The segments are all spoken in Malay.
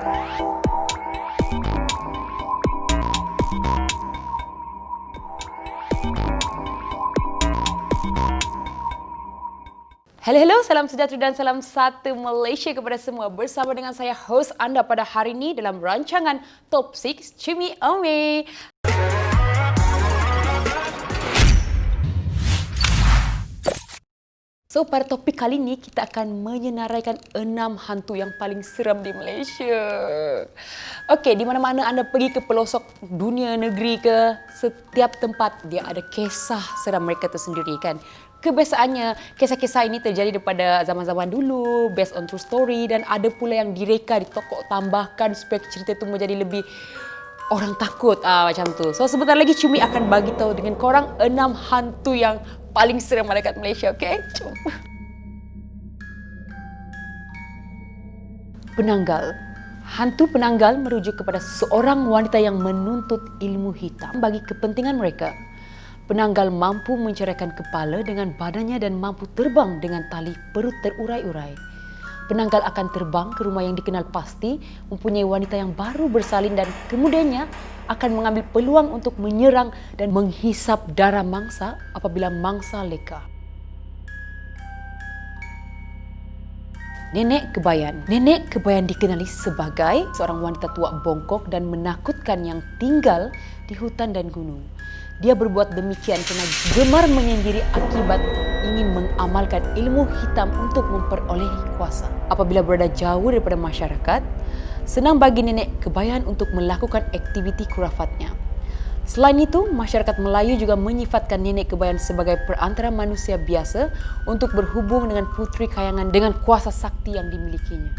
Halo, salam sejahtera dan salam satu Malaysia kepada semua. Bersama dengan saya, host anda pada hari ini dalam rancangan Top 6 Cumi Ame. So, pada topik kali ini kita akan menyenaraikan 6 hantu yang paling seram di Malaysia. Okey, di mana-mana anda pergi ke pelosok dunia, negeri ke setiap tempat, dia ada kisah seram mereka tersendiri kan. Kebiasaannya, kisah-kisah ini terjadi daripada zaman-zaman dulu, based on true story, dan ada pula yang direka, ditokok tambahkan supaya cerita itu menjadi lebih orang takut macam tu. So sebentar lagi Cumi akan bagi tahu dengan korang 6 hantu yang paling seram ada kat Malaysia, okey? Penanggal. Hantu penanggal merujuk kepada seorang wanita yang menuntut ilmu hitam bagi kepentingan mereka. Penanggal mampu menceraikan kepala dengan badannya dan mampu terbang dengan tali perut terurai-urai. Penanggal akan terbang ke rumah yang dikenal pasti, mempunyai wanita yang baru bersalin dan kemudiannya akan mengambil peluang untuk menyerang dan menghisap darah mangsa apabila mangsa leka. Nenek Kebayan. Nenek Kebayan dikenali sebagai seorang wanita tua bongkok dan menakutkan yang tinggal di hutan dan gunung. Dia berbuat demikian kerana gemar menyendiri akibat ingin mengamalkan ilmu hitam untuk memperolehi kuasa. Apabila berada jauh daripada masyarakat, senang bagi Nenek Kebayan untuk melakukan aktiviti kurafatnya. Selain itu, masyarakat Melayu juga menyifatkan Nenek Kebayan sebagai perantara manusia biasa untuk berhubung dengan puteri kayangan dengan kuasa sakti yang dimilikinya.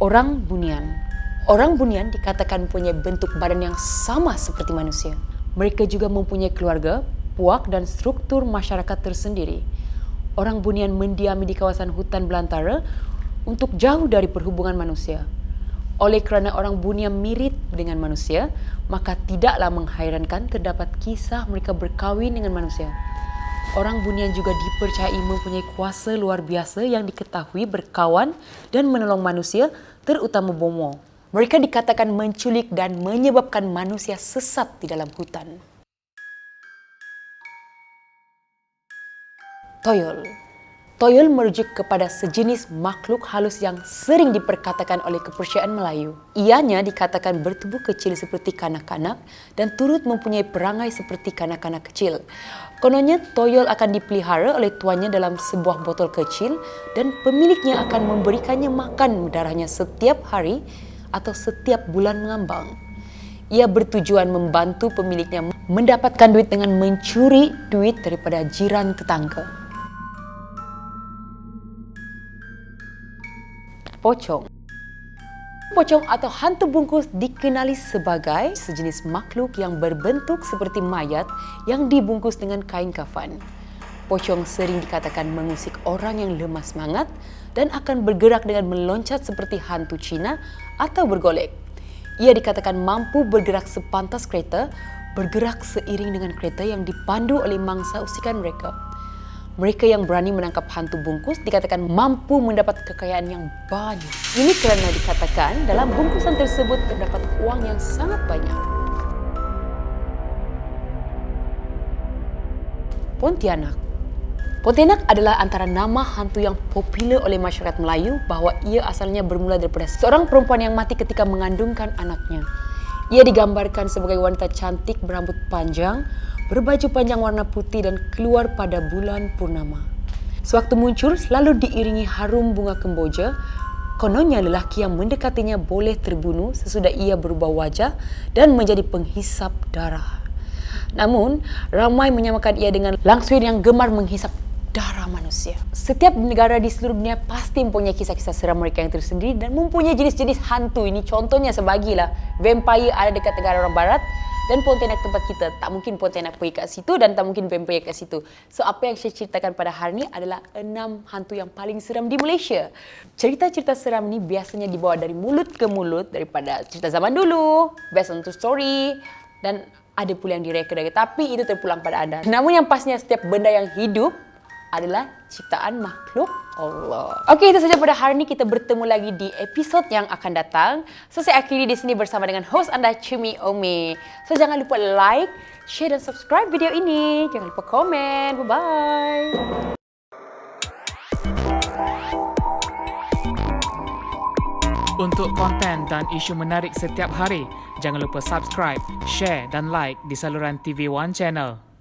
Orang Bunian. Orang Bunian dikatakan mempunyai bentuk badan yang sama seperti manusia. Mereka juga mempunyai keluarga, puak dan struktur masyarakat tersendiri. Orang Bunian mendiami di kawasan hutan belantara untuk jauh dari perhubungan manusia. Oleh kerana orang Bunian mirip dengan manusia, maka tidaklah menghairankan terdapat kisah mereka berkahwin dengan manusia. Orang Bunian juga dipercayai mempunyai kuasa luar biasa yang diketahui berkawan dan menolong manusia, terutama bomoh. Mereka dikatakan menculik dan menyebabkan manusia sesat di dalam hutan. Toyol. Toyol merujuk kepada sejenis makhluk halus yang sering diperkatakan oleh kepercayaan Melayu. Ianya dikatakan bertubuh kecil seperti kanak-kanak dan turut mempunyai perangai seperti kanak-kanak kecil. Kononnya, toyol akan dipelihara oleh tuannya dalam sebuah botol kecil dan pemiliknya akan memberikannya makan darahnya setiap hari atau setiap bulan mengambang. Ia bertujuan membantu pemiliknya mendapatkan duit dengan mencuri duit daripada jiran tetangga. Pocong. Pocong atau hantu bungkus dikenali sebagai sejenis makhluk yang berbentuk seperti mayat yang dibungkus dengan kain kafan. Pocong sering dikatakan mengusik orang yang lemah semangat dan akan bergerak dengan meloncat seperti hantu Cina atau bergolek. Ia dikatakan mampu bergerak sepantas kereta, bergerak seiring dengan kereta yang dipandu oleh mangsa usikan mereka. Mereka yang berani menangkap hantu bungkus dikatakan mampu mendapat kekayaan yang banyak. Ini kerana dikatakan dalam bungkusan tersebut terdapat wang yang sangat banyak. Pontianak. Pontianak adalah antara nama hantu yang popular oleh masyarakat Melayu bahawa ia asalnya bermula daripada seorang perempuan yang mati ketika mengandungkan anaknya. Ia digambarkan sebagai wanita cantik berambut panjang, berbaju panjang warna putih dan keluar pada bulan purnama. Sewaktu muncul selalu diiringi harum bunga kemboja. Kononnya lelaki yang mendekatinya boleh terbunuh sesudah ia berubah wajah dan menjadi penghisap darah. Namun, ramai menyamakan ia dengan langsir yang gemar menghisap darah manusia. Setiap negara di seluruh dunia pasti mempunyai kisah-kisah seram mereka yang tersendiri dan mempunyai jenis-jenis hantu. Ini contohnya sebagilah. Vampire ada dekat negara orang barat dan Pontianak tempat kita. Tak mungkin Pontianak pergi kat situ dan tak mungkin vampire kat situ. So, apa yang saya ceritakan pada hari ini adalah 6 hantu yang paling seram di Malaysia. Cerita-cerita seram ni biasanya dibawa dari mulut ke mulut daripada cerita zaman dulu, based on true story, dan ada pula yang direka-reka. Tapi itu terpulang pada anda. Namun yang pastinya setiap benda yang hidup adalah ciptaan makhluk Allah. Okey, itu saja pada hari ini. Kita bertemu lagi di episod yang akan datang. So, saya akhiri di sini bersama dengan host anda, Cumi Ome. So, jangan lupa like, share dan subscribe video ini. Jangan lupa komen. Bye-bye. Untuk konten dan isu menarik setiap hari, jangan lupa subscribe, share dan like di saluran TV One Channel.